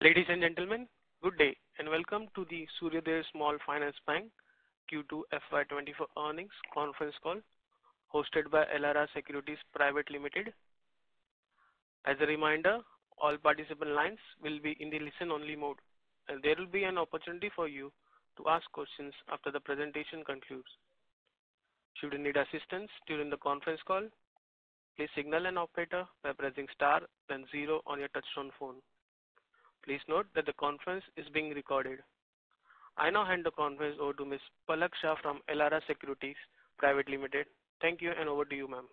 Ladies and gentlemen, good day and welcome to the Suryoday Small Finance Bank Q2 FY24 earnings conference call hosted by Elara Securities Private Limited. As a reminder, all participant lines will be in the listen-only mode and there will be an opportunity for you to ask questions after the presentation concludes. Should you need assistance during the conference call, please signal an operator by pressing star then 0 on your touchtone phone. Please note that the conference is being recorded. I now hand the conference over to Ms. Palak Shah from Elara Securities Private Limited. Thank you and over to you, ma'am.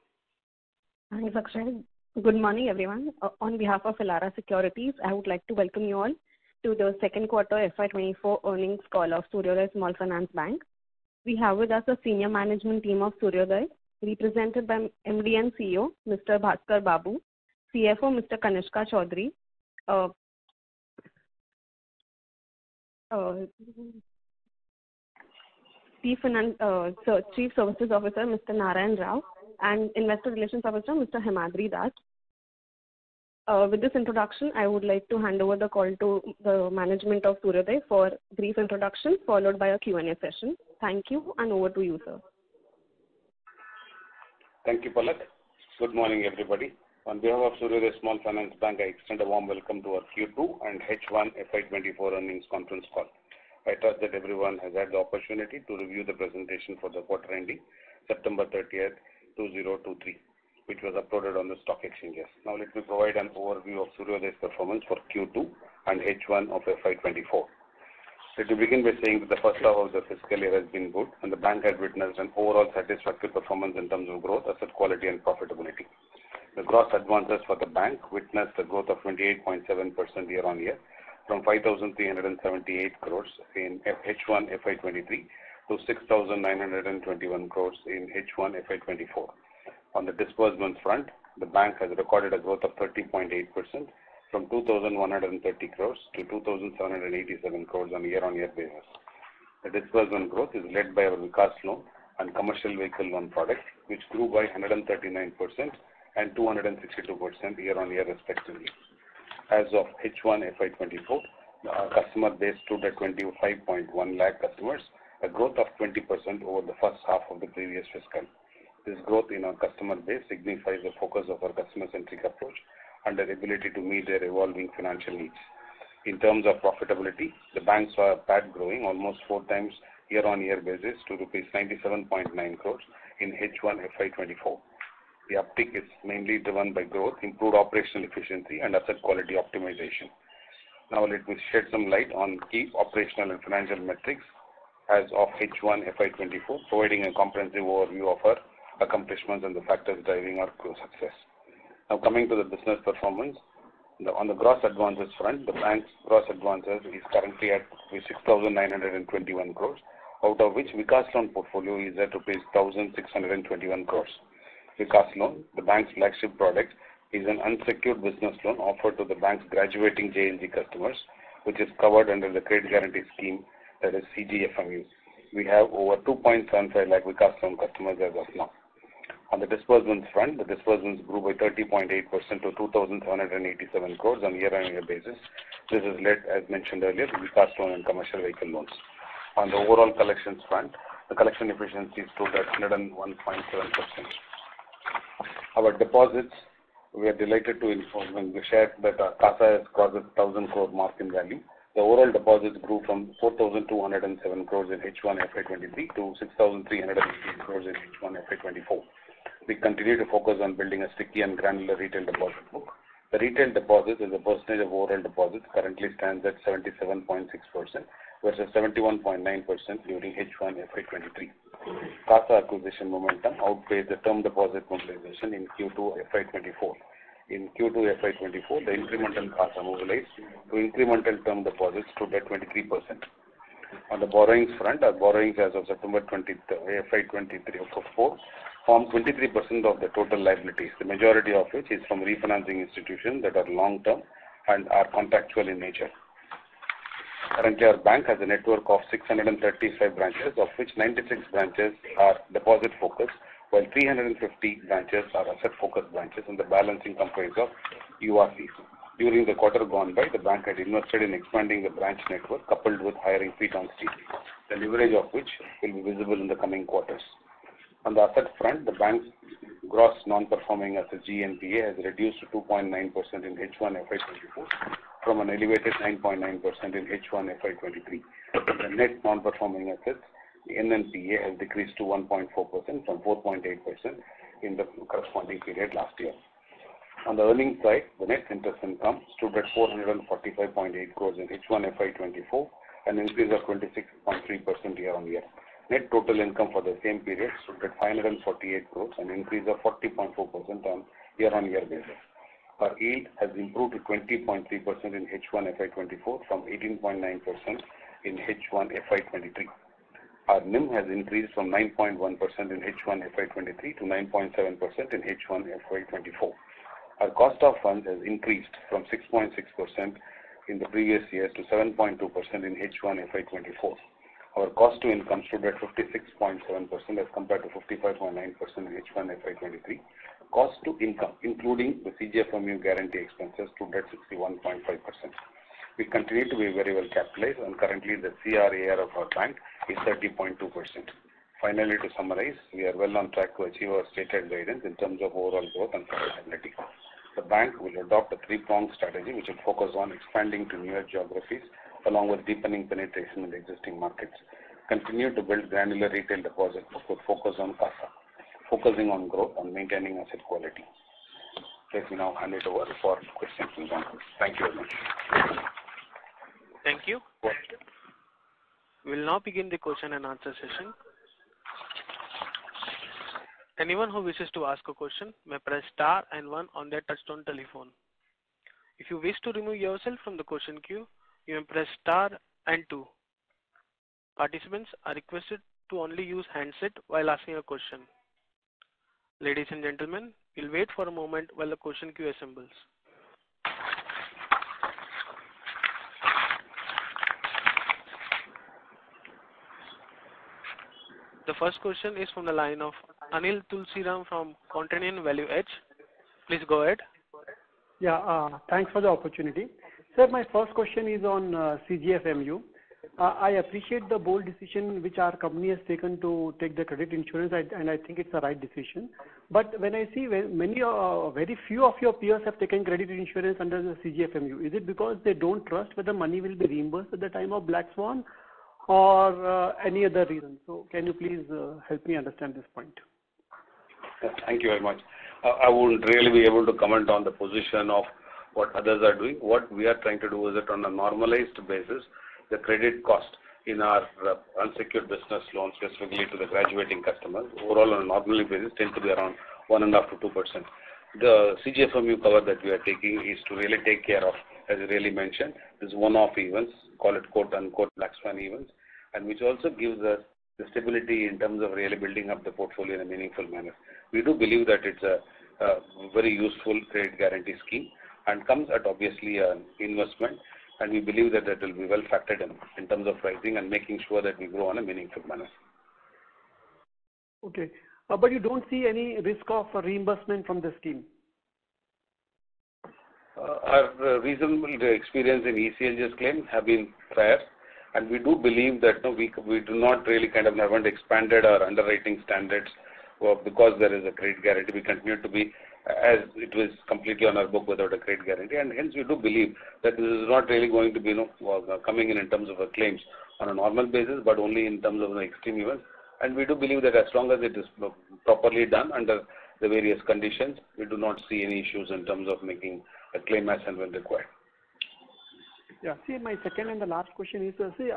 Thanks, Akshay. Good morning, everyone. On behalf of Elara Securities, I would like to welcome you all to the second quarter FY24 earnings call of Suryoday Small Finance Bank. We have with us a senior management team of Suryoday, represented by MD and CEO, Mr. Bhaskar Babu, CFO, Mr. Kanishka Chaudhary, Chief Services Officer, Mr. Narayan Rao, and Investor Relations Officer, Mr. Himadri Das. With this introduction, I would like to hand over the call to the management of Suryoday for brief introduction, followed by a Q&A session. Thank you, and over to you, sir. Thank you, Palak. Good morning, everybody. On behalf of Suryoday Small Finance Bank, I extend a warm welcome to our Q2 and H1 FY24 earnings conference call. I trust that everyone has had the opportunity to review the presentation for the quarter ending September 30th, 2023, which was uploaded on the stock exchanges. Now let me provide an overview of Suryoday's performance for Q2 and H1 of FY24. Let me begin by saying that the first half of the fiscal year has been good and the bank has witnessed an overall satisfactory performance in terms of growth, asset quality and profitability. The gross advances for the bank witnessed a growth of 28.7% year-on-year from 5,378 crores in H1 FY23 to 6,921 crores in H1 FY24. On the disbursements front, the bank has recorded a growth of 30.8% from 2,130 crores to 2,787 crores on a year-on-year basis. The disbursement growth is led by our Vikas loan and commercial vehicle loan products, which grew by 139% and 262% year-on-year respectively. As of H1 FY24, our customer base stood at 25.1 lakh customers, a growth of 20% over the first half of the previous fiscal. This growth in our customer base signifies the focus of our customer-centric approach and our ability to meet their evolving financial needs. In terms of profitability, the bank saw a PAT growing almost 4 times year-on-year basis to rupees 97.9 crores in H1 FY24. The uptick is mainly driven by growth, improved operational efficiency and asset quality optimization. Now let me shed some light on key operational and financial metrics as of H1 FY24, providing a comprehensive overview of our accomplishments and the factors driving our growth success. Now coming to the business performance, on the gross advances front, the bank's gross advances is currently at 6,921 crores, out of which Vikas loan portfolio is at rupees 1,621 crores. Vikas loan, the bank's flagship product, is an unsecured business loan offered to the bank's graduating JNG customers, which is covered under the Credit Guarantee Scheme, that is CGFMU. We have over 2.75 lakh Vikas loan customers as of now. On the disbursements front, the disbursements grew by 30.8% to 2,787 crores on year-on-year basis. This is led, as mentioned earlier, to Vikas loan and commercial vehicle loans. On the overall collections front, the collection efficiency stood at 101.7%. Our deposits, we are delighted to inform and we shared that our CASA has crossed the 1,000 crore mark in value. The overall deposits grew from 4,207 crores in H1 FY23 to 6,388 crores in H1 FY24. We continue to focus on building a sticky and granular retail deposit book. The retail deposits as a percentage of overall deposits currently stands at 77.6% versus 71.9% during H1 FY23. CASA acquisition momentum outpaced the term deposit mobilization in Q2 FY24. In Q2 FY24, the incremental CASA mobilized to incremental term deposits stood at 23%. On the borrowings front, our borrowings as of September 20, FY24 form 23% of the total liabilities, the majority of which is from refinancing institutions that are long-term and are contractual in nature. Currently, our bank has a network of 635 branches, of which 96 branches are deposit-focused, while 350 branches are asset-focused branches, and the balancing comprise of URCs. During the quarter gone by, the bank had invested in expanding the branch network coupled with hiring feet on street, the leverage of which will be visible in the coming quarters. On the asset front, the bank's gross non-performing assets GNPA has reduced to 2.9% in H1 FY24 from an elevated 9.9% in H1 FY23. The net non-performing assets NNPA has decreased to 1.4% from 4.8% in the corresponding period last year. On the earnings side, the net interest income stood at 445.8 crores in H1 FY24, an increase of 26.3% year-on-year. Net total income for the same period stood at 548 crores, an increase of 40.4% on year-on-year basis. Our yield has improved to 20.3% in H1 FY24 from 18.9% in H1 FY23. Our NIM has increased from 9.1% in H1 FY23 to 9.7% in H1 FY24. Our cost of funds has increased from 6.6% in the previous year to 7.2% in H1 FY24. Our cost to income stood at 56.7% as compared to 55.9% in H1 FY23. Cost to income, including the CGFMU guarantee expenses, stood at 61.5%. We continue to be very well capitalized, and currently the CRAR of our bank is 30.2%. Finally, to summarize, we are well on track to achieve our stated guidance in terms of overall growth and profitability. The bank will adopt a three-pronged strategy which will focus on expanding to newer geographies along with deepening penetration in the existing markets. Continue to build granular retail deposits with focus on CASA, focusing on growth and maintaining asset quality. Let me now hand it over for questions and answers. Thank you very much. Thank you. We will now begin the question and answer session. Anyone who wishes to ask a question may press star and 1 on their touchtone telephone. If you wish to remove yourself from the question queue, you may press star and 2. Participants are requested to only use handset while asking a question. Ladies and gentlemen, we'll wait for a moment while the question queue assembles. The first question is from the line of Anil Tulsiram from Continental Value Edge. Please go ahead. Yeah, thanks for the opportunity. Sir, my first question is on CGFMU. I appreciate the bold decision which our company has taken to take the credit insurance, and I think it's the right decision. But when I see very few of your peers have taken credit insurance under the CGFMU, is it because they don't trust whether money will be reimbursed at the time of Black Swan, or any other reason? So can you please help me understand this point? Thank you very much. I wouldn't really be able to comment on the position of what others are doing. What we are trying to do is that on a normalized basis, the credit cost in our unsecured business loans, specifically to the graduating customers, overall on a normal basis tend to be around 1.5% to 2%. The CGFMU cover that we are taking is to really take care of, as you really mentioned, this one-off events, call it quote-unquote Black Swan events, and which also gives us the stability in terms of really building up the portfolio in a meaningful manner. We do believe that it's a very useful credit guarantee scheme and comes at obviously an investment, and we believe that will be well factored in terms of pricing and making sure that we grow on a meaningful manner. Okay, but you don't see any risk of reimbursement from the scheme? Our reasonable experience in ECLGS claims have been fair, and we do believe that we do not really haven't expanded our underwriting standards because there is a credit guarantee. We continue to be as it was completely on our book without a credit guarantee, and hence we do believe that this is not really going to be coming in terms of claims on a normal basis, but only in terms of the extreme events. And we do believe that as long as it is properly done under the various conditions, we do not see any issues in terms of making a claim as and when required. Yeah, see, my second and the last question is,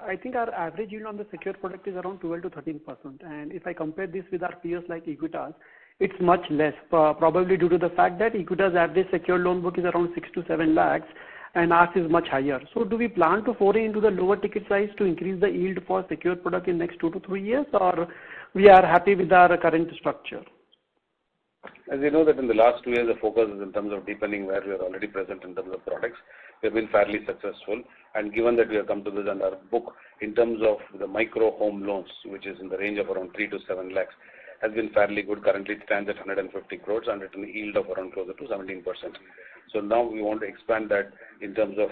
I think our average yield on the secured product is around 12 to 13%, and if I compare this with our peers like Equitas, it's much less, probably due to the fact that Equitas' average secured loan book is around 6 to 7 lakhs, and ours is much higher. So do we plan to foray into the lower ticket size to increase the yield for secured product in next 2 to 3 years, or we are happy with our current structure? As you know that in the last 2 years, the focus is in terms of deepening where we are already present in terms of products. We have been fairly successful, and given that we have come to this under our book in terms of the micro home loans, which is in the range of around 3 to 7 lakhs, has been fairly good. Currently it stands at 150 crores and at a yield of around closer to 17%. So now we want to expand that in terms of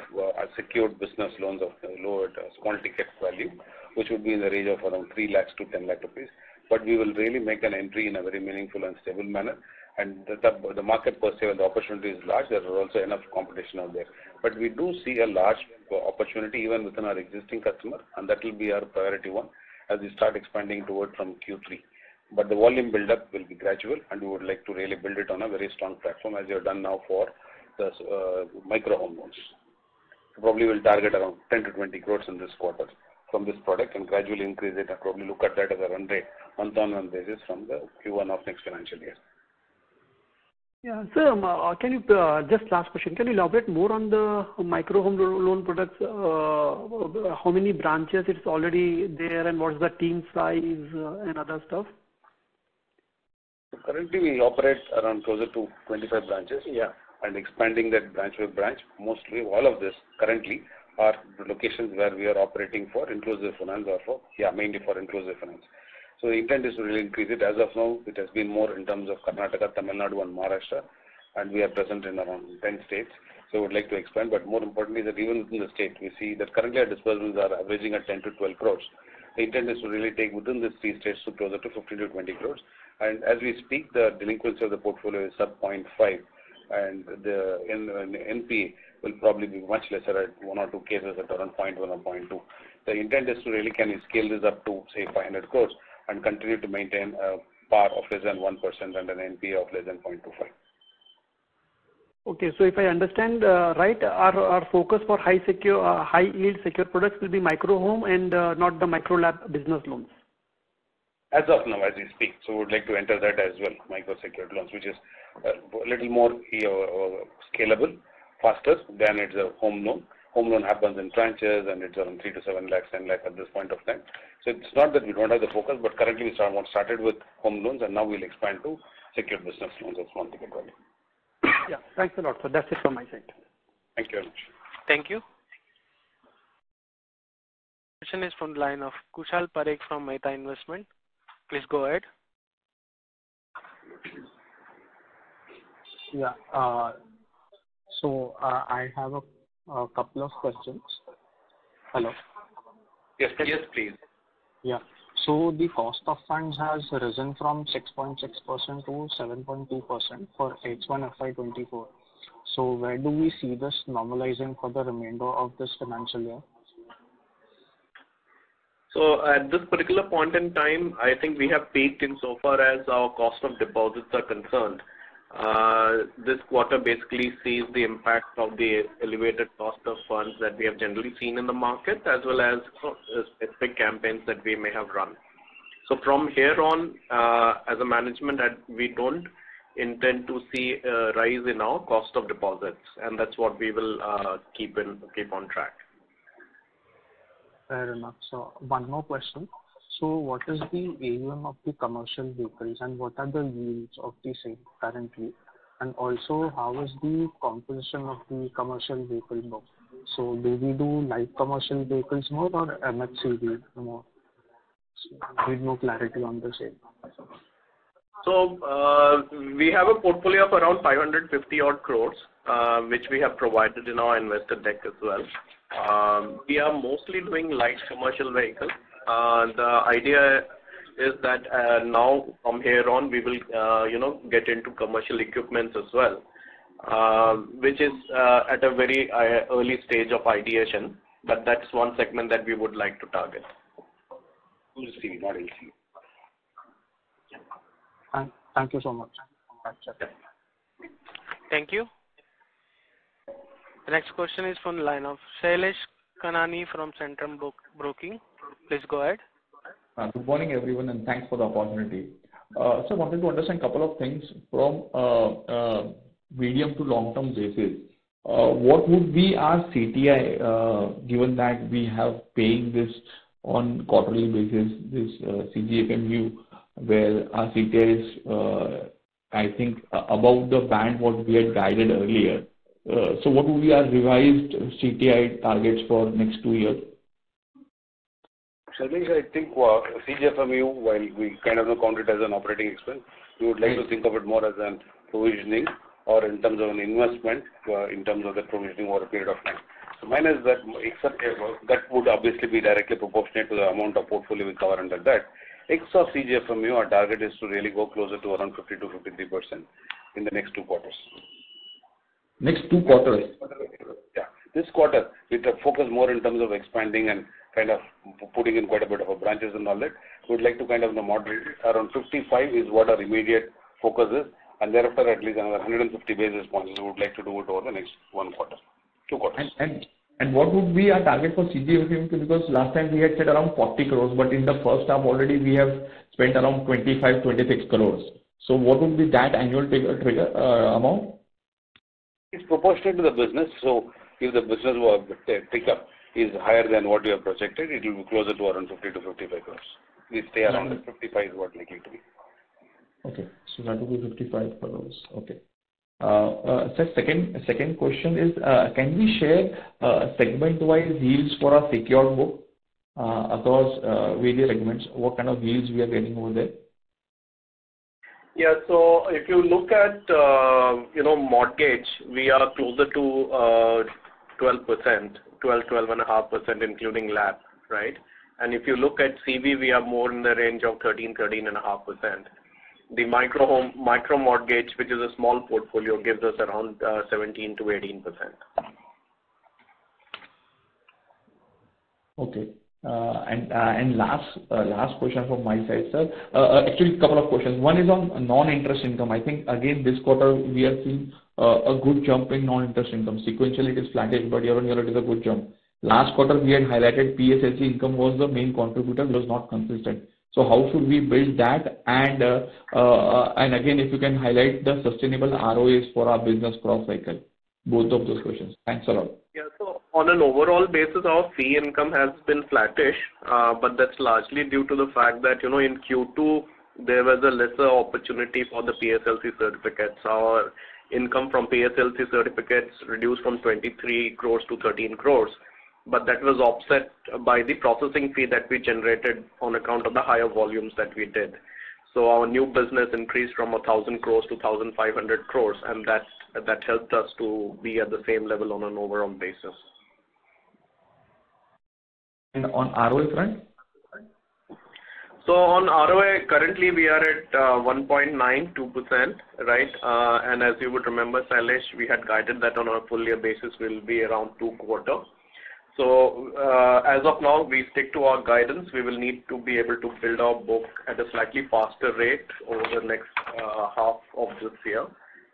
secured business loans of lower small ticket value, which would be in the range of around 3 lakhs to 10 lakh rupees. But we will really make an entry in a very meaningful and stable manner. And the market per se, when the opportunity is large, there are also enough competition out there. But we do see a large opportunity even within our existing customer, and that will be our priority one as we start expanding toward from Q3. But the volume build-up will be gradual, and we would like to really build it on a very strong platform as we have done now for the micro home loans. So probably we'll target around 10 to 20 crores in this quarter from this product and gradually increase it and probably look at that as a run rate month-on-month basis from the Q1 of next financial year. Yeah, sir, can you, just last question, can you elaborate more on the micro home loan products? How many branches it's already there and what's the team size and other stuff? So currently we operate around closer to 25 branches. Yeah. And expanding that branch by branch. Mostly all of this currently are the locations where we are operating for inclusive finance or for, mainly for inclusive finance. So the intent is to really increase it. As of now, it has been more in terms of Karnataka, Tamil Nadu and Maharashtra, and we are present in around 10 states. So we would like to expand, but more importantly that even within the state, we see that currently our disbursements are averaging at 10 to 12 crores. The intent is to really take within these 3 states to closer to 15 to 20 crores. And as we speak, the delinquency of the portfolio is sub 0.5, and the NPA will probably be much lesser at 1 or 2 cases at around 0.1 or 0.2. The intent is to really can we scale this up to say 500 crores and continue to maintain a PAR of less than 1% and an NPA of less than 0.25. Okay, so if I understand right, our focus for high yield secure products will be micro home and not the micro lab business loans. As of now, as we speak, so we would like to enter that as well, micro secured loans, which is a little more scalable, faster than it's a home loan. Home loan happens in tranches and it's around 3 to 7 lakhs, 10 lakhs at this point of time. So it's not that we don't have the focus, but currently we started with home loans and now we'll expand to secured business loans of small ticket value. Yeah, thanks a lot. So that's it from my side. Thank you very much. Thank you. Question is from the line of Kushal Parekh from Mehta Investment. Please go ahead. Yeah. So I have a couple of questions. Hello. Yes, please. Yeah. So the cost of funds has risen from 6.6% to 7.2% for H1 FY24. So where do we see this normalizing for the remainder of this financial year? So at this particular point in time, I think we have peaked insofar as our cost of deposits are concerned. This quarter basically sees the impact of the elevated cost of funds that we have generally seen in the market, as well as specific campaigns that we may have run. So from here on, as a management, we don't intend to see a rise in our cost of deposits, and that's what we will keep on track. Fair enough. So one more question. So what is the AUM of the commercial vehicles and what are the yields of the same currently? And also, how is the composition of the commercial vehicle book? So do we do light commercial vehicles more or MHCV more? So need more clarity on the same. So we have a portfolio of around 550 odd crores, which we have provided in our investor deck as well. We are mostly doing light commercial vehicles. The idea is that now from here on we will get into commercial equipments as well, which is at a very early stage of ideation, but that's one segment that we would like to target. LCV, not LCV. Thank you so much. Thank you. The next question is from the line of Shailesh Kanani from Centrum Broking. Please go ahead. Good morning, everyone, and thanks for the opportunity. So I wanted to understand a couple of things from medium to long-term basis. What would be our CTI, given that we have paying this on quarterly basis, this CGFMU, where our CTI is, I think, above the band what we had guided earlier. So what would be our revised CTI targets for next 2 years? Shailesh, I think CGFMU, while we kind of count it as an operating expense, we would like to think of it more as an provisioning or in terms of an investment in terms of the provisioning over a period of time. So mine is that except that would obviously be directly proportionate to the amount of portfolio we cover under that. X of CGFMU, our target is to really go closer to around 50 to 53% in the next 2 quarters. Next 2 quarters? Yeah. This quarter, we focus more in terms of expanding and kind of putting in quite a bit of branches and all that. We would like to kind of moderate it. Around 55 is what our immediate focus is, and thereafter at least another 150 basis points we would like to do it over the next 1 quarter, 2 quarters. And what would be our target for CGFMU? Because last time we had said around 40 crores, but in the first half already we have spent around 25-26 crores. So what would be that annual trigger amount? It's proportionate to the business. So if the business pick up is higher than what we have projected, it will be closer to around 50 to 55 crores. We stay around 55 is what likely to be. Okay, so that will be 55 crores. Okay. Sir, second question is, can we share segment-wise yields for our secured book across various segments? What kind of yields we are getting over there? Yeah, so if you look at mortgage, we are closer to 12%, 12.5%, including LAP, right? And if you look at CV, we are more in the range of 13.5%. The micro mortgage, which is a small portfolio, gives us around 17 to 18%. Okay. And last question from my side, sir. Actually, a couple of questions. One is on non-interest income. I think again this quarter we are seeing a good jump in non-interest income. Sequentially it is flattish, but year on year it is a good jump. Last quarter we had highlighted PSLC income was the main contributor, was not consistent. So how should we build that? And again, if you can highlight the sustainable ROAs for our business cross cycle. Both of those questions. Thanks a lot. Yeah, so on an overall basis, our fee income has been flattish, but that's largely due to the fact that, in Q2, there was a lesser opportunity for the PSLC certificates. Our income from PSLC certificates reduced from 23 crores to 13 crores, but that was offset by the processing fee that we generated on account of the higher volumes that we did. So our new business increased from 1,000 crores to 1,500 crores, and that helped us to be at the same level on an overall basis. And on ROA front? So on ROA, currently we are at 1.92%, right? And as you would remember, Sailesh, we had guided that on a full year basis will be around 2 quarters. So as of now, we stick to our guidance. We will need to be able to build our book at a slightly faster rate over the next half of this year,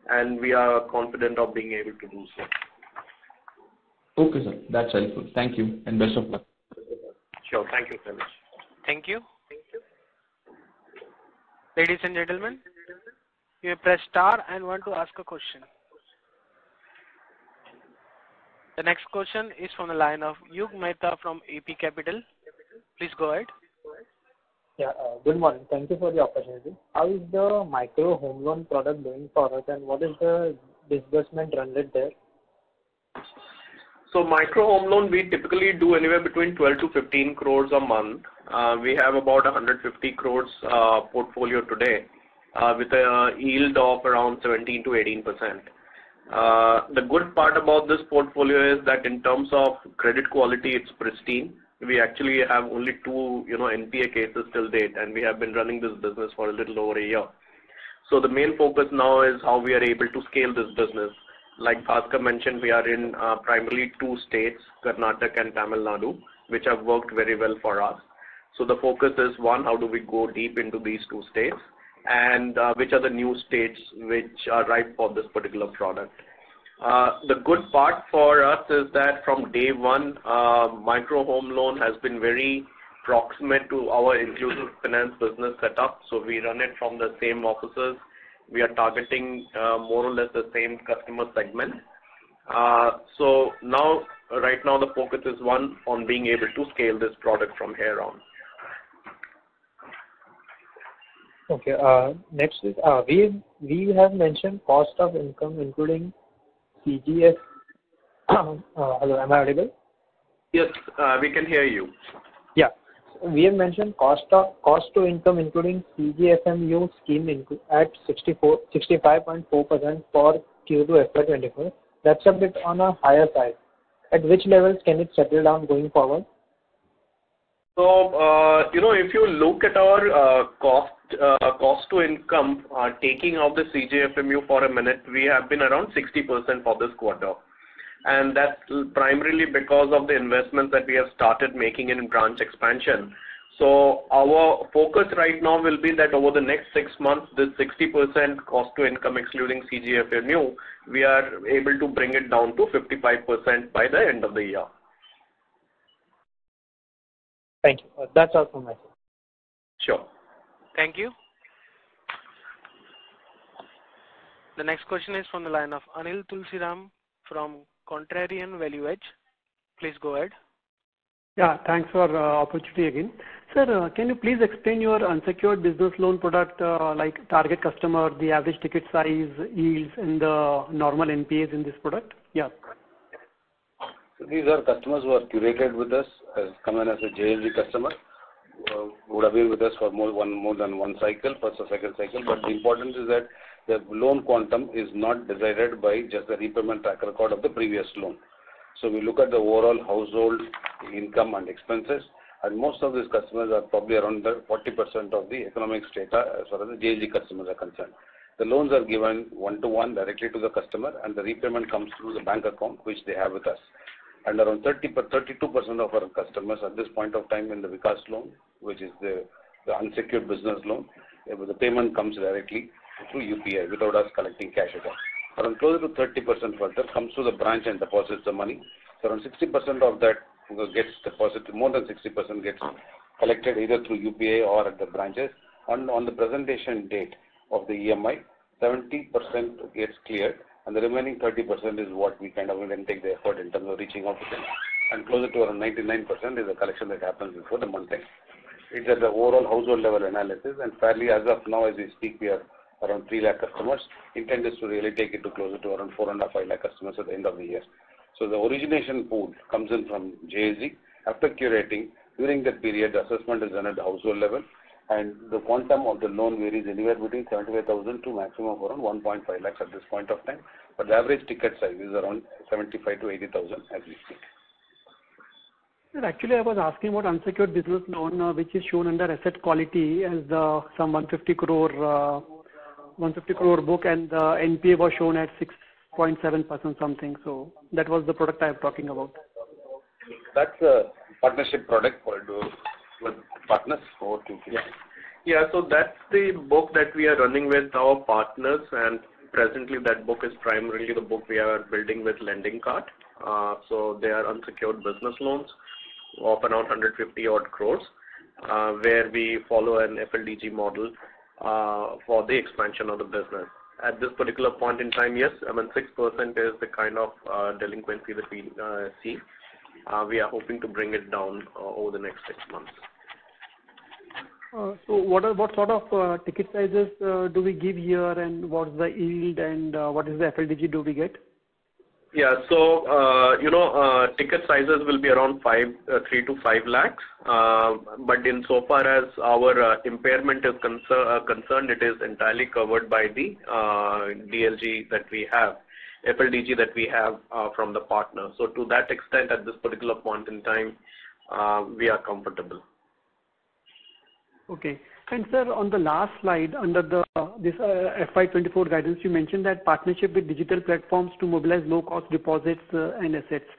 and we are confident of being able to do so. Okay, sir. That's helpful. Thank you, and best of luck. Sure. Thank you, Sailesh. Thank you. Ladies and gentlemen, you may press star and 1 to ask a question. The next question is from the line of Yug Mehta from AP Capital. Please go ahead. Yeah, good morning. Thank you for the opportunity. How is the micro home loan product doing for us, and what is the disbursement run rate there? So micro home loan, we typically do anywhere between 12 to 15 crores a month. We have about 150 crores portfolio today with a yield of around 17 to 18%. The good part about this portfolio is that in terms of credit quality, it's pristine. We actually have only 2, NPA cases till date, and we have been running this business for a little over a year. So the main focus now is how we are able to scale this business. Like Bhaskar mentioned, we are in primarily 2 states, Karnataka and Tamil Nadu, which have worked very well for us. So the focus is, 1, how do we go deep into these 2 states, and which are the new states which are ripe for this particular product. The good part for us is that from day one, micro home loan has been very proximate to our inclusive finance business setup. So we run it from the same offices. We are targeting more or less the same customer segment. So now, right now, the focus is, 1, on being able to scale this product from here on. Okay. Next is we have mentioned cost of income including CGF. Hello, am I audible? Yes, we can hear you. Yeah, we have mentioned cost to income including CGFMU scheme at 65.4% for Q2 FY24, that's a bit on a higher side. At which levels can it settle down going forward? So, if you look at our cost to income, taking out the CGFMU for a minute, we have been around 60% for this quarter. And that's primarily because of the investments that we have started making in branch expansion. So our focus right now will be that over the next 6 months, this 60% cost to income excluding CGFMU, we are able to bring it down to 55% by the end of the year. Thank you. That's all from my side. Sure. Thank you. The next question is from the line of Anil Tulsiram from Contrarian Value Edge. Please go ahead. Yeah, thanks for opportunity again. Sir, can you please explain your unsecured business loan product, like target customer, the average ticket size, yields, and the normal NPAs in this product? Yeah. So these are customers who are curated with us, has come in as a JLG customer, would have been with us for more than one cycle, first or second cycle. But the importance is that the loan quantum is not decided by just the repayment track record of the previous loan. So we look at the overall household income and expenses, and most of these customers are probably around the 40% of the economic strata as far as the JLG customers are concerned. The loans are given one-to-one directly to the customer, and the repayment comes through the bank account which they have with us. And around 32% of our customers at this point of time in the Vikas loan, which is the unsecured business loan, the payment comes directly through UPI without us collecting cash at all. Around closer to 30% further comes to the branch and deposits the money. So around 60% of that gets deposited, more than 60% gets collected either through UPI or at the branches. On the presentation date of the EMI, 70% gets cleared, and the remaining 30% is what we kind of then take the effort in terms of reaching out to them. And closer to around 99% is the collection that happens before the month end. It's at the overall household level analysis, and fairly as of now as we speak, we are around 3 lakh customers. Intent is to really take it to closer to around 4.5 lakh customers at the end of the year. So the origination pool comes in from JLG. After curating, during that period, the assessment is done at the household level, and the quantum of the loan varies anywhere between 75,000 to maximum of around 1.5 lakhs at this point of time. But the average ticket size is around 75 to 80,000 as we speak. Sir, actually, I was asking about unsecured business loan, which is shown under asset quality as some 150 crore book, and the NPA was shown at 6.7% something. So that was the product I am talking about. That's a partnership product with partners. Yeah, so that's the book that we are running with our partners, and presently that book is primarily the book we are building with lending card. So they are unsecured business loans of around 150 odd crores, where we follow an FLDG model for the expansion of the business. At this particular point in time, yes, 6% is the kind of delinquency that we see. We are hoping to bring it down over the next 6 months. So what sort of ticket sizes do we give here, and what's the yield, and what is the FLDG do we get? Yeah, so ticket sizes will be around 3 to 5 lakhs. But insofar as our impairment is concerned, it is entirely covered by the DLG that we have, FLDG that we have from the partner. So to that extent, at this particular point in time, we are comfortable. Okay. And sir, on the last slide, under this FY24 guidance, you mentioned that partnership with digital platforms to mobilize low-cost deposits and assets.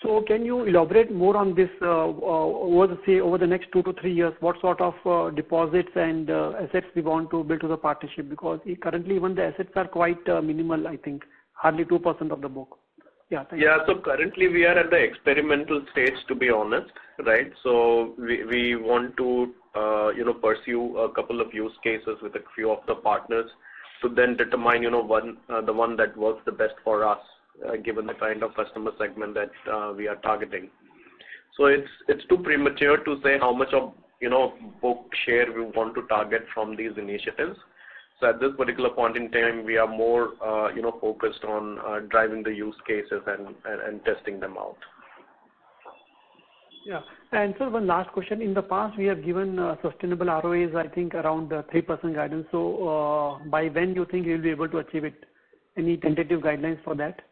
So can you elaborate more on this over the next 2 to 3 years? What sort of deposits and assets we want to build to the partnership? Because currently even the assets are quite minimal, I think, hardly 2% of the book. Yeah, so currently we are at the experimental stage, to be honest, right? So we want to pursue a couple of use cases with a few of the partners to then determine, the one that works the best for us, given the kind of customer segment that we are targeting. So it's too premature to say how much of, book share we want to target from these initiatives. So at this particular point in time, we are more, focused on driving the use cases and testing them out. Yeah. And sir, one last question. In the past, we have given sustainable ROAs, I think, around 3% guidance. So by when you think you will be able to achieve it? Any tentative guidelines for that?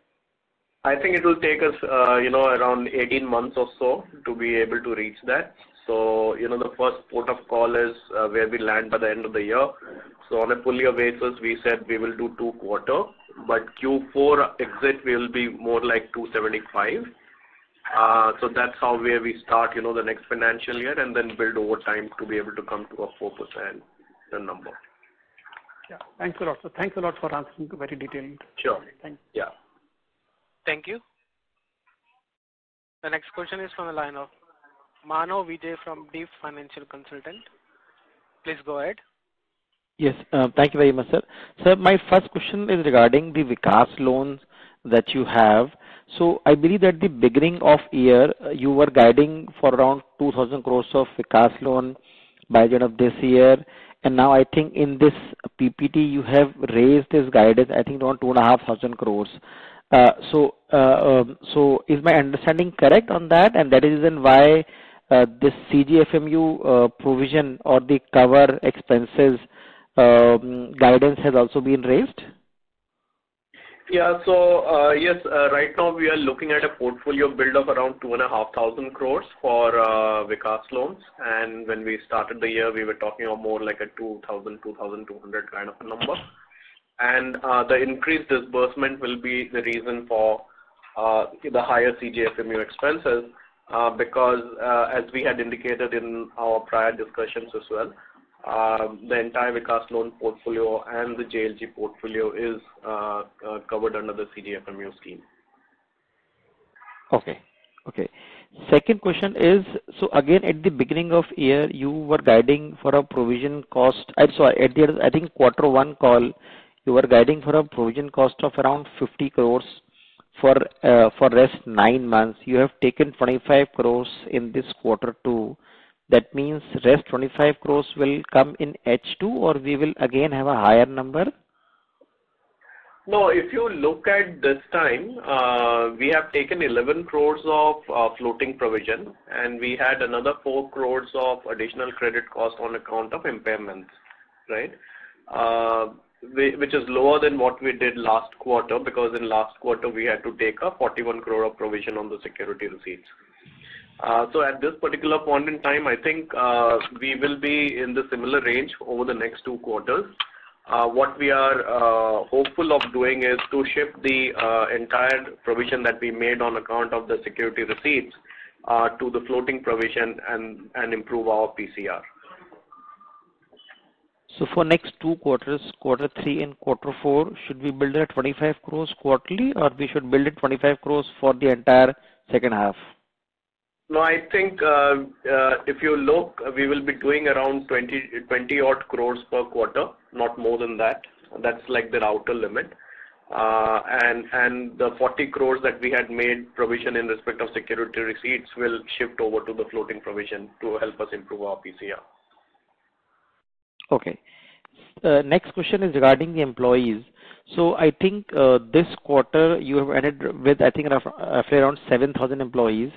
I think it will take us, around 18 months or so to be able to reach that. So, the first port of call is where we land by the end of the year. So on a full year basis, we said we will do 2 quarters, but Q4 exit will be more like 275. So that's how where we start, the next financial year, and then build over time to be able to come to a 4% number. Yeah, thanks a lot. So thanks a lot for answering very detailed. Sure. Thanks. Yeah. Thank you. The next question is from the line of Manav Vijay from Deep Financial Consultant. Please go ahead. Yes, thank you very much, sir. Sir, my first question is regarding the Vikas loans that you have. So I believe at the beginning of year, you were guiding for around 2,000 crores of Vikas loan by the end of this year. And now I think in this PPT, you have raised this guidance, I think around 2,500 crores. So is my understanding correct on that? And that is the reason why this CGFMU provision or the cover expenses guidance has also been raised? Yeah, so yes, right now we are looking at a portfolio build of around 2,500 crores for Vikas loans. And when we started the year, we were talking of more like a 2,000, 2,200 kind of a number. And the increased disbursement will be the reason for the higher CGFMU expenses because as we had indicated in our prior discussions as well, the entire Vikas loan portfolio and the JLG portfolio is covered under the CGFMU scheme. Okay. Second question is, so again at the beginning of year, you were guiding for a provision cost. I think quarter one call, you were guiding for a provision cost of around 50 crores for rest 9 months. You have taken 25 crores in this quarter two. That means rest 25 crores will come in H2, or we will again have a higher number? No, if you look at this time, we have taken 11 crores of floating provision, and we had another 4 crores of additional credit cost on account of impairments, right? Which is lower than what we did last quarter, because in last quarter we had to take a 41 crore of provision on the security receipts. So at this particular point in time, I think we will be in the similar range over the next 2 quarters. What we are hopeful of doing is to shift the entire provision that we made on account of the security receipts to the floating provision and improve our PCR. So for next 2 quarters, quarter 3 and quarter 4, should we build at 25 crores quarterly, or we should build at 25 crores for the entire second half? No, I think if you look, we will be doing around 20 odd crores per quarter, not more than that. That's like the outer limit. And the 40 crores that we had made provision in respect of security receipts will shift over to the floating provision to help us improve our PCR. Okay. Next question is regarding the employees. So I think this quarter you have ended with, I think, roughly around 7,000 employees,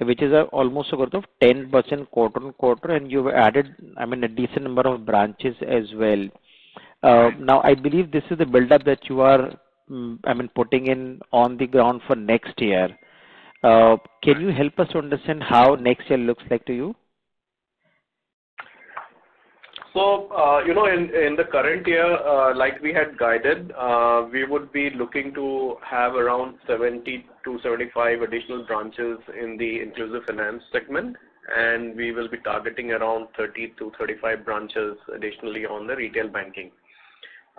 which is almost a growth of 10% quarter on quarter, and you have added, a decent number of branches as well. Now, I believe this is the build-up that you are, putting in on the ground for next year. Can you help us to understand how next year looks like to you? So, in the current year, like we had guided, we would be looking to have around 70 to 75 additional branches in the inclusive finance segment, and we will be targeting around 30 to 35 branches additionally on the retail banking.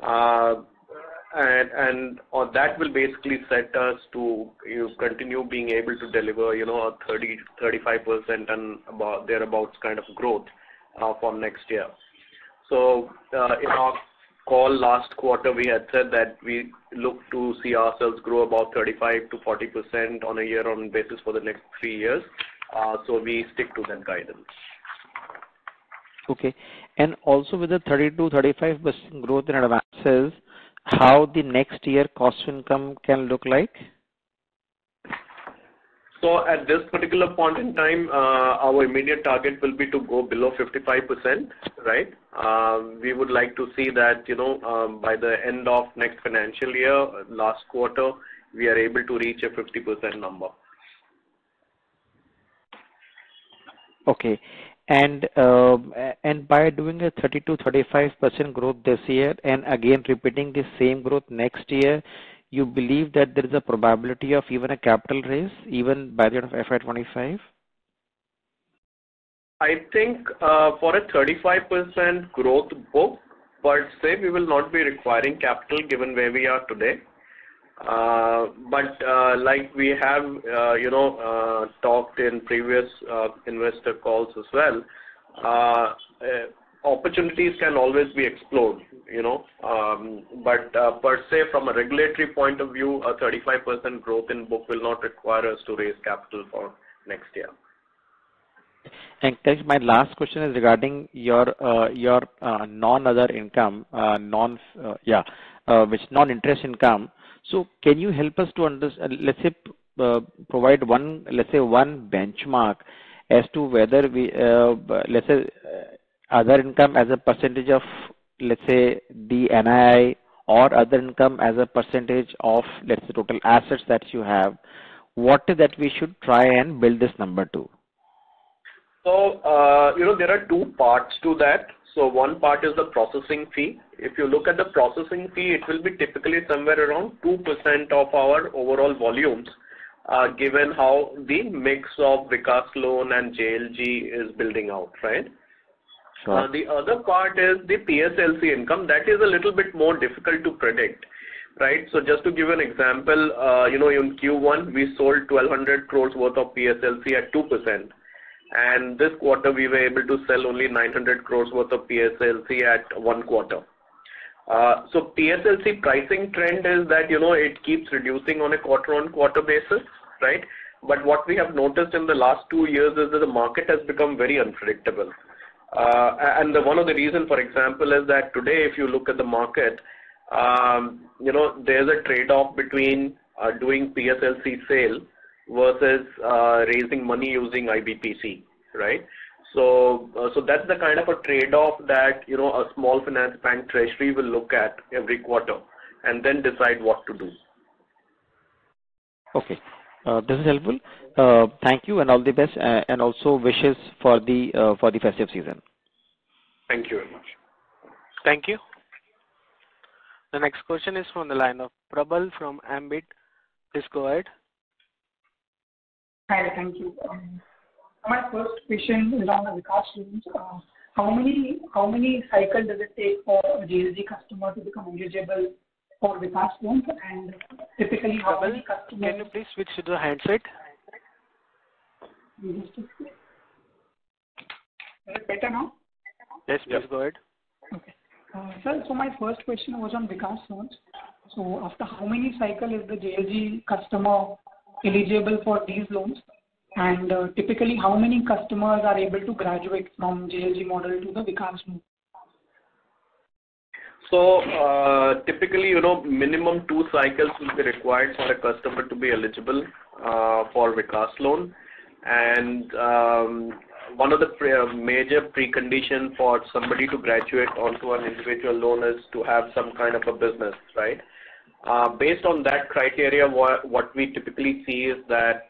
And that will basically set us to continue being able to deliver, a 30-35% and thereabouts kind of growth for next year. So in our call last quarter, we had said that we look to see ourselves grow about 35 to 40% on a year-on basis for the next 3 years. So we stick to that guidance. Okay. And also with the 30 to 35% growth in advances, how the next year cost income can look like? So at this particular point in time, our immediate target will be to go below 55%, right? We would like to see that, by the end of next financial year, last quarter, we are able to reach a 50% number. Okay. And by doing a 30 to 35% growth this year and again repeating the same growth next year, you believe that there is a probability of even a capital raise even by the end of FY25? I think for a 35% growth book, per se, we will not be requiring capital given where we are today. But like we have, talked in previous investor calls as well, opportunities can always be explored, but per se, from a regulatory point of view, a 35% growth in book will not require us to raise capital for next year. And my last question is regarding your non-other income, which non-interest income. So can you help us to understand, let's say, provide one benchmark as to whether we, let's say, other income as a percentage of, let's say, the NII or other income as a percentage of, let's say, total assets that you have, what is that we should try and build this number to? So, there are two parts to that. So one part is the processing fee. If you look at the processing fee, it will be typically somewhere around 2% of our overall volumes, given how the mix of Vikas loan and JLG is building out, right? Sure. The other part is the PSLC income. That is a little bit more difficult to predict, right? So just to give an example, in Q1, we sold 1,200 crores worth of PSLC at 2%. And this quarter, we were able to sell only 900 crores worth of PSLC at 1 quarter. So PSLC pricing trend is that, it keeps reducing on a quarter-on-quarter basis, right? But what we have noticed in the last 2 years is that the market has become very unpredictable. And one of the reasons, for example, is that today, if you look at the market, there's a trade-off between doing PSLC sale versus raising money using IBPC, right? So that's the kind of a trade-off that, a small finance bank treasury will look at every quarter and then decide what to do. Okay. This is helpful. Thank you and all the best, and also wishes for the festive season. Thank you very much. Thank you. The next question is from the line of Prabal from Ambit. Please go ahead. Hi, thank you. My first question is on the Vikas loans. How many cycles does it take for a JLG customer to become eligible for Vikas loans? And typically, how many customers? Can you please switch to the handset? Is it better now? Yes, please go ahead. Okay. Sir, so my first question was on Vikas loans. So after how many cycles is the JLG customer eligible for these loans? And typically, how many customers are able to graduate from JLG model to the Vikas loan? So typically, minimum 2 cycles will be required for a customer to be eligible for Vikas loan. And one of the major preconditions for somebody to graduate onto an individual loan is to have some kind of a business, right? Based on that criteria, what we typically see is that,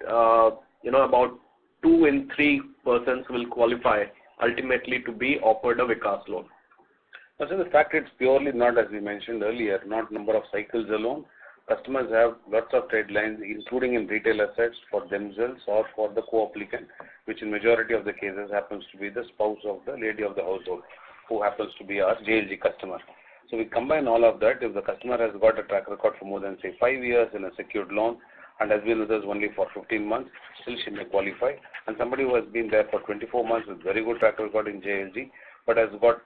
about 2 in 3 persons will qualify ultimately to be offered a Vikas loan. So the fact it's purely not, as we mentioned earlier, not number of cycles alone. Customers have lots of trade lines, including in retail assets for themselves or for the co-applicant, which in majority of the cases happens to be the spouse of the lady of the household, who happens to be our JLG customer. So we combine all of that. If the customer has got a track record for more than, say, 5 years in a secured loan and has been with us only for 15 months, still she may qualify. And somebody who has been there for 24 months with very good track record in JLG, but has got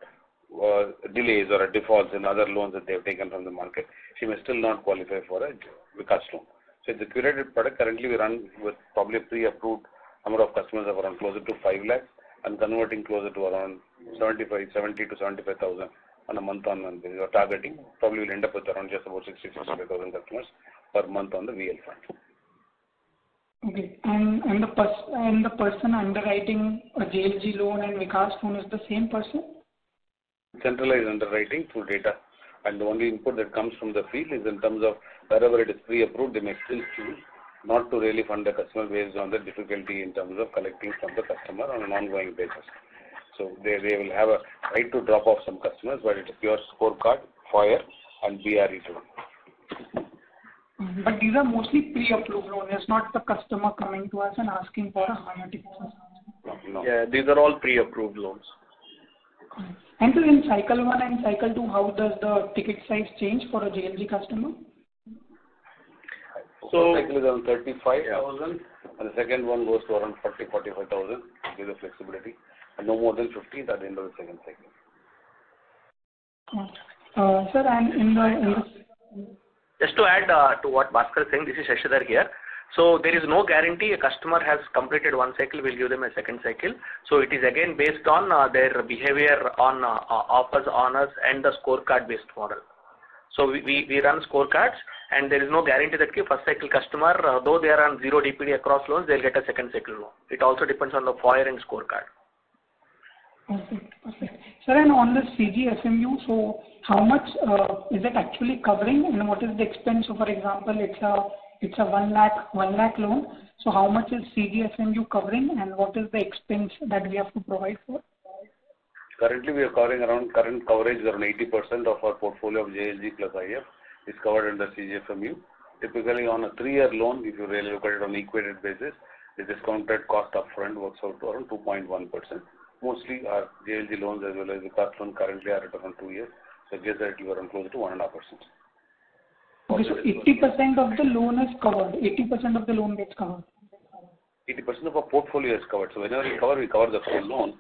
delays or defaults in other loans that they have taken from the market, she may still not qualify for a Vikas loan. So it's a curated product. Currently, we run with probably a pre-approved number of customers of around closer to 5 lakhs and converting closer to around 70 to 75,000 on a month-on-month basis. We're targeting probably will end up with around just about 65,000 customers per month on the VL front. Okay. And the person underwriting a JLG loan and Vikas loan is the same person? Centralized underwriting through data, and the only input that comes from the field is in terms of wherever it is pre-approved, they may still choose not to really fund the customer based on the difficulty in terms of collecting from the customer on an ongoing basis. So they will have a right to drop off some customers, but it's a pure scorecard, FOIR, and BRE loan. But these are mostly pre-approved loans. It's not the customer coming to us and asking for a higher ticket size. No. Yeah, these are all pre-approved loans. And so in cycle 1 and cycle 2, how does the ticket size change for a JLG customer? So cycle is around 35,000, and the second one goes to around 45,000. Give the flexibility, and no more than 15 at the end of the second cycle. Sir, and in the just to add to what Bhaskar is saying, this is Shashidhar here. So there is no guarantee a customer has completed one cycle, we'll give them a second cycle. So it is again based on their behavior on offers, honors, and the scorecard based model. So we run scorecards, and there is no guarantee that first cycle customer, though they are on zero DPD across loans, they'll get a second cycle loan. It also depends on the FOIR and scorecard. Perfect. Sir, and on the CGFMU, so how much is it actually covering, and what is the expense? So for example, it's a 1 lakh loan. So how much is CGFMU covering, and what is the expense that we have to provide for? Currently, we are covering current coverage around 80% of our portfolio of JLG plus IF is covered under CGFMU. Typically, on a 3-year loan, if you really look at it on an equated basis, the discounted cost upfront works out to around 2.1%. Mostly our JLG loans as well as the Vikas loan currently are at around 2 years. So guess that you are around close to 1.5%. Okay, so 80% of the loan is covered. 80% of the loan gets covered. 80% of our portfolio is covered. So whenever we cover the full loan.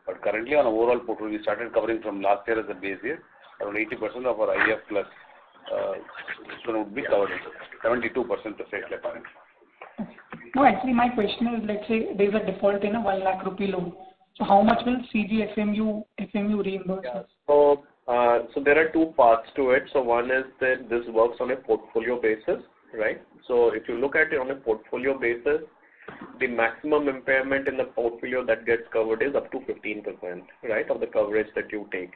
But currently on overall portfolio, we started covering from last year as a base year. Around 80% of our IF plus would be covered. 72% to say apparently. No, actually my question is, let's say there is a default in a 1 lakh rupee loan. So how much will FMU reimburse us? So there are two parts to it. So one is that this works on a portfolio basis, right? So if you look at it on a portfolio basis, the maximum impairment in the portfolio that gets covered is up to 15%, right, of the coverage that you take.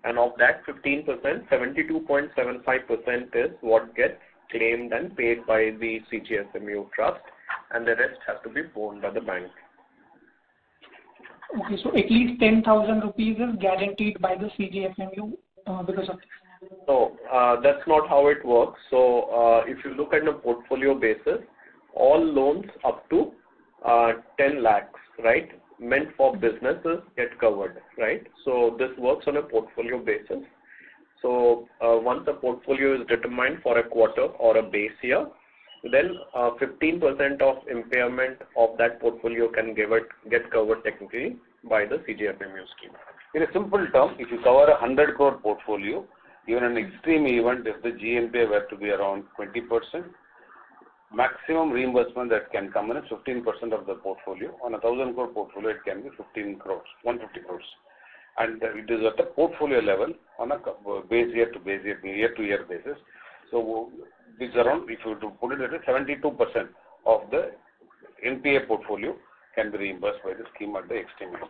And of that 15%, 72.75% is what gets claimed and paid by the CGFMU trust, and the rest has to be borne by the bank. Okay, so at least 10,000 rupees is guaranteed by the CGFMU because of this. No, that's not how it works. So if you look at the portfolio basis, all loans up to 10 lakhs, right, meant for businesses get covered, right? So this works on a portfolio basis. So once a portfolio is determined for a quarter or a base year, then 15% of impairment of that portfolio can get covered technically by the CGFMU scheme. In a simple term, if you cover a 100 crore portfolio, even an extreme event, if the GNPA were to be around 20%, maximum reimbursement that can come in is 15% of the portfolio. On a 1,000 crore portfolio, it can be 15 crores, 150 crores. And it is at the portfolio level on a base year to base year basis. So it's around, if you to put it at 72% of the NPA portfolio can be reimbursed by the scheme at the extreme level.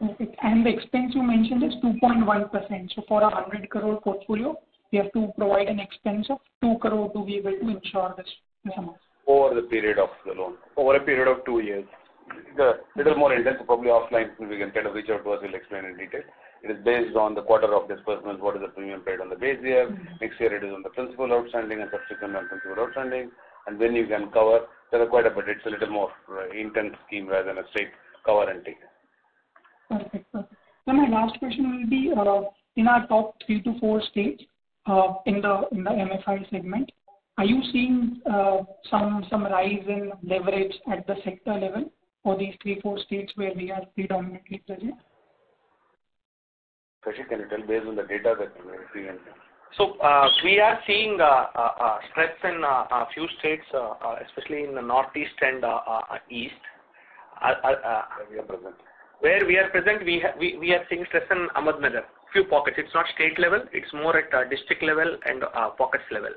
Okay. And the expense you mentioned is 2.1%. So for a 100 crore portfolio, we have to provide an expense of 2 crore to be able to insure this amount. Over the period of the loan. Over a period of 2 years. The little more intense, probably offline, we can kind of reach out to us, we'll explain in detail. It is based on the quarter of disbursements, what is the premium paid on the base year. Next year it is on the principal outstanding and subsequent on principal outstanding. And when you can cover, there are quite a bit, it's a little more intense scheme rather than a straight cover and take. Perfect. So my last question will be, in our top 3 to 4 states, in the MFI segment, are you seeing some rise in leverage at the sector level for these 3-4 states where we are predominantly present? Kashi, can you tell based on the data that we are seeing? So we are seeing stress in a few states, especially in the northeast and east. We are present. Where we are present, we are seeing stress in Ahmednagar. Few pockets. It's not state level. It's more at district level and pockets level.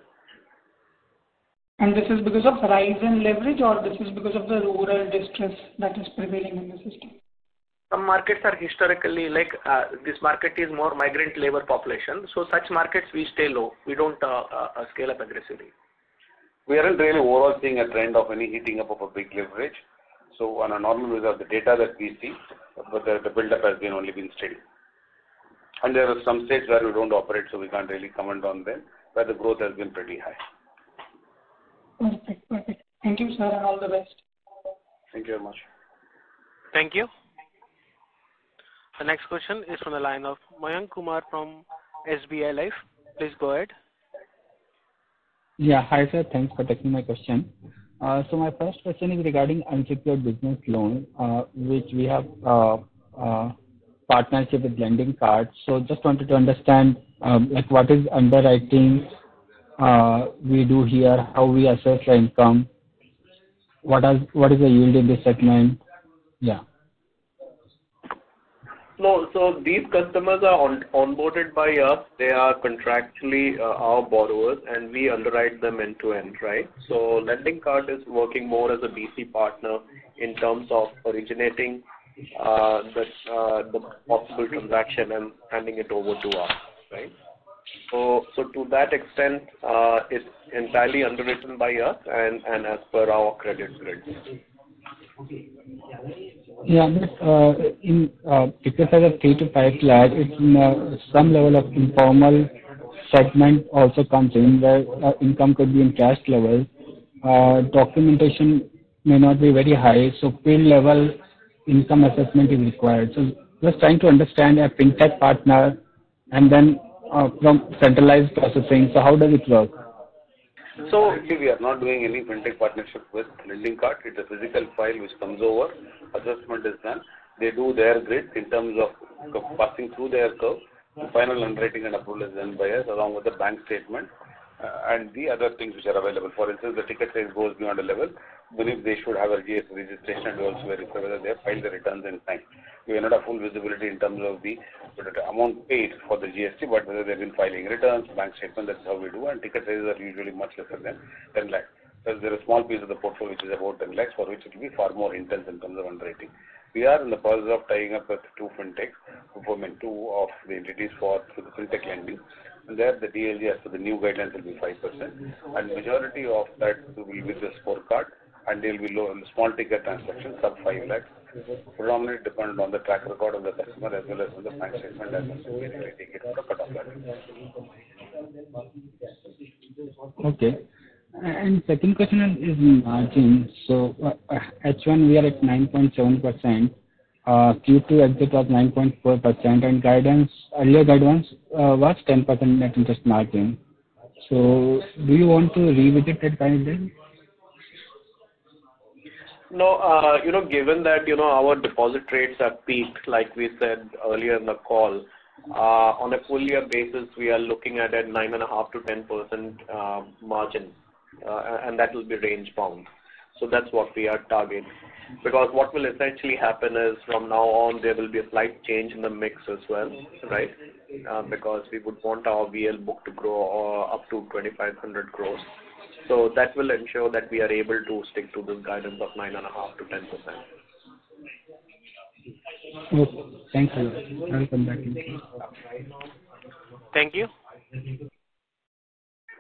And this is because of rise in leverage, or this is because of the rural distress that is prevailing in the system? Some markets are historically like this market is more migrant labor population. So such markets we stay low. We don't scale up aggressively. We aren't really overall seeing a trend of any heating up of a big leverage. So on a normal result, the data that we see, but the build-up has been only been steady. And there are some states where we don't operate, so we can't really comment on them, where the growth has been pretty high. Perfect, perfect. Thank you, sir, and all the best. Thank you very much. Thank you. The next question is from the line of Mayank Kumar from SBI Life. Please go ahead. Yeah, hi sir. Thanks for taking my question. So my first question is regarding unsecured business loan, which we have partnership with lending cards. So just wanted to understand like what is underwriting we do here, how we assess the income, what is the yield in this segment? Yeah. No, so these customers are onboarded by us. They are contractually our borrowers, and we underwrite them end to end, right? So lending card is working more as a BC partner in terms of originating the possible transaction and handing it over to us, right? So to that extent, it's entirely underwritten by us and as per our credit grid. Yeah, but in ticket size of 3 to 5 lakh, it's in some level of informal segment also comes in where income could be in cash level. Documentation may not be very high, so field level income assessment is required. So just trying to understand a fintech partner and then from centralized processing. So how does it work? So we are not doing any fintech partnership with lending card. It's a physical file which comes over, assessment is done. They do their grid in terms of passing through their curve. The final underwriting and approval is done by us along with the bank statement and the other things which are available. For instance, the ticket size goes beyond a level. Believe they should have a GST registration and we also verify whether they have filed the returns in time. We will not have full visibility in terms of the amount paid for the GST, but whether they've been filing returns, bank statement, that's how we do, and ticket sizes are usually much lesser than 10 lakhs. Because there is a small piece of the portfolio which is about 10 lakhs, for which it will be far more intense in terms of underwriting. We are in the process of tying up with two fintechs, two of the entities for the fintech lending. And there the DLG as per the new guidelines will be 5%, and majority of that will be with the scorecard, and they will be low, small ticket transactions, sub 5 lakhs, predominantly dependent on the track record of the customer as well as on the bank statement as well. We really take it for a cut off level. Okay. And second question is margin. So H1 we are at 9.7%. Q2 exit was 9.4%, and earlier guidance was 10% net interest margin. So do you want to revisit that guidance? No, given that, our deposit rates have peaked, like we said earlier in the call, on a full year basis, we are looking at a 9.5 to 10% margin, and that will be range bound. So that's what we are targeting. Because what will essentially happen is from now on, there will be a slight change in the mix as well, right? Because we would want our VL book to grow up to 2,500 crores. So that will ensure that we are able to stick to this guidance of 9.5 to 10%. Okay. Thanks a lot. I will come back in. Thank you.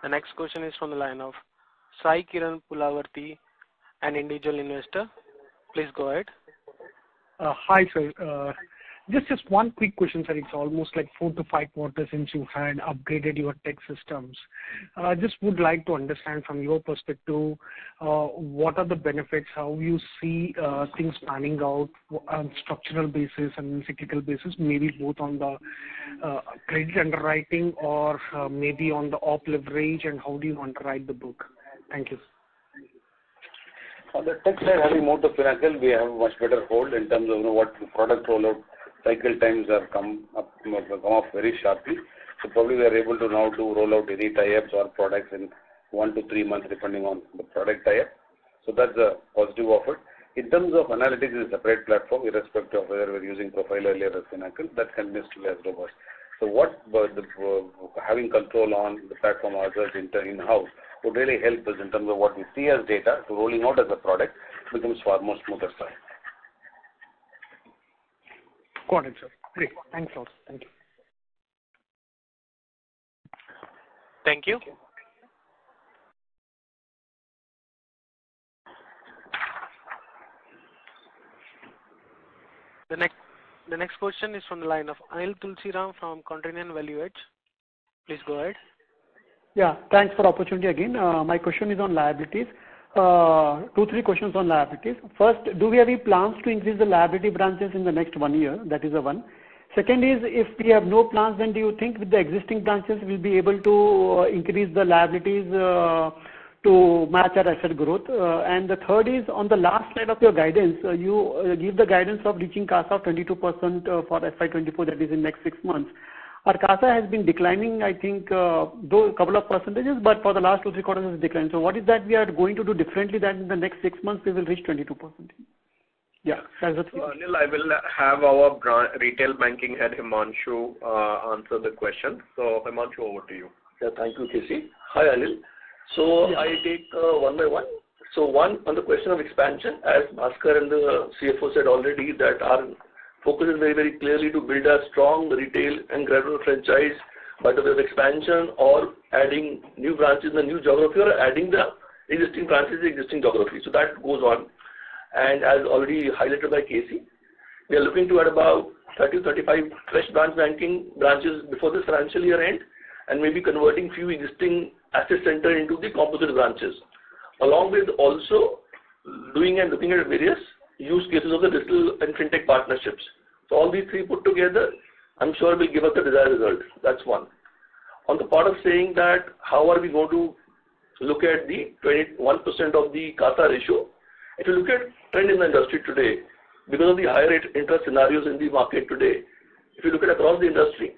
The next question is from the line of Sai Kiran Pulavarti, an individual investor. Please go ahead. Hi, sir. Just one quick question, sir. It's almost like 4 to 5 quarters since you had upgraded your tech systems. Just would like to understand from your perspective, what are the benefits, how you see things panning out on structural basis and cyclical basis, maybe both on the credit underwriting or maybe on the op leverage, and how do you underwrite the book? Thank you. On the tech side, having moved to Finacle, we have much better hold in terms of what the product rollout cycle times have come off very sharply. So probably we are able to now do rollout any tie-ups or products in 1 to 3 months depending on the product tie-up. So that's a positive of it. In terms of analytics, it's a separate platform irrespective of whether we're using Profile earlier or Finacle, that continues to be as robust. So having control on the platform ourselves in-house would really help us in terms of what we see as data to rolling out as a product becomes far more smoother side. Got it, sir. Great. Thanks a lot. Thank you. Thank you. The next question is from the line of Anil Tulsiram from Continental Value Edge. Please go ahead. Yeah, thanks for the opportunity again. My question is on liabilities. 2-3 questions on liabilities. First, do we have any plans to increase the liability branches in the next 1 year? That is the one. Second is, if we have no plans, then do you think with the existing branches we'll be able to increase the liabilities to match our asset growth? And the third is, on the last slide of your guidance, you give the guidance of reaching CASA of 22% for FY24, that is in next 6 months. Our CASA has been declining, I think, though a couple of percentages, but for the last 2-3 quarters it's declined. So what is that we are going to do differently that in the next 6 months we will reach 22%? Yeah, that's the thing. Anil, I will have our retail banking head Himanshu answer the question. So Himanshu, over to you. Yeah, thank you, KC. Hi, Anil. So I take one by one. So one, on the question of expansion, as Bhaskar and the CFO said already, that our focus is very, very clearly to build a strong retail and granular franchise by the way of expansion or adding new branches in the new geography or adding the existing branches in the existing geography. So that goes on. And as already highlighted by KC, we are looking to add about 30-35 fresh branches before this financial year end, and maybe converting few existing asset center into the composite branches, along with also doing and looking at various use cases of the digital and fintech partnerships. So all these three put together, I'm sure will give us the desired result. That's one. On the part of saying that how are we going to look at the 21% of the CASA ratio, if you look at trend in the industry today, because of the higher rate interest scenarios in the market today, if you look at across the industry,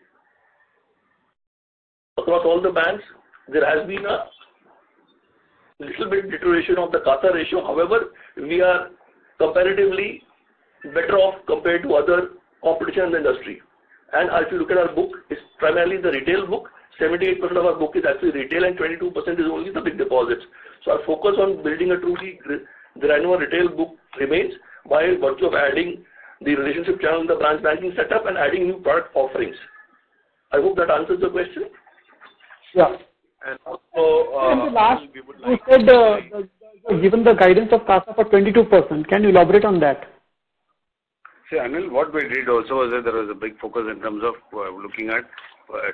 across all the banks, there has been a little bit deterioration of the CASA ratio. However, we are comparatively better off compared to other competition in the industry. And if you look at our book, it's primarily the retail book. 78% of our book is actually retail and 22% is only the big deposits. So our focus on building a truly granular retail book remains by virtue of adding the relationship channel in the branch banking setup and adding new product offerings. I hope that answers the question. Yeah. And also, and the last, you said given the guidance of CASA for 22%. Can you elaborate on that? See, Anil, what we did also was that there was a big focus in terms of looking at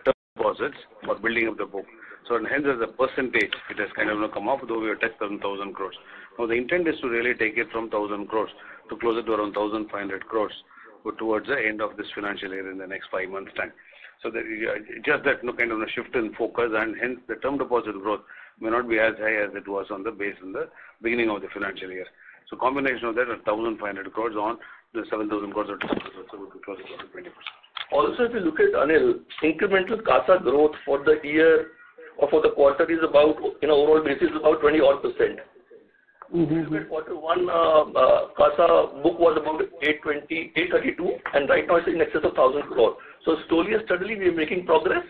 term deposits for building up the book. So and hence as a percentage, it has kind of come up, though we have touched 7,000 crores. Now the intent is to really take it from 1,000 crores to closer to around 1,500 crores towards the end of this financial year in the next 5 months' time. So just that kind of a shift in focus, and hence the term deposit growth may not be as high as it was on the base in the beginning of the financial year. So combination of that, 1,500 crores on the 7,000 crores of deposits would be closer to 20%. Also, if you look at Anil, incremental CASA growth for the year or for the quarter is about, overall basis, about 20-odd%. If you look at quarter one, CASA book was about 832, and right now it's in excess of 1,000 crore. So slowly and steadily we are making progress,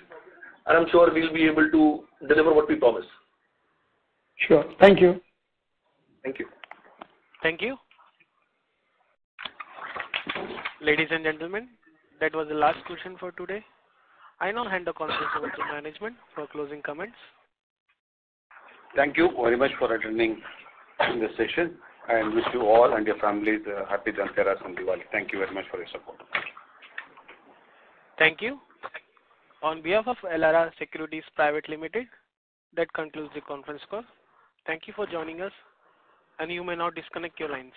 and I'm sure we'll be able to deliver what we promise. Sure. Thank you. Thank you. Thank you. Ladies and gentlemen, that was the last question for today. I now hand the conference over to management for closing comments. Thank you very much for attending in this session, and wish you all and your families happy Dhanteras and Diwali. Thank you very much for your support. Thank you. On behalf of Elara Securities Private Limited, that concludes the conference call. Thank you for joining us, and you may now disconnect your lines.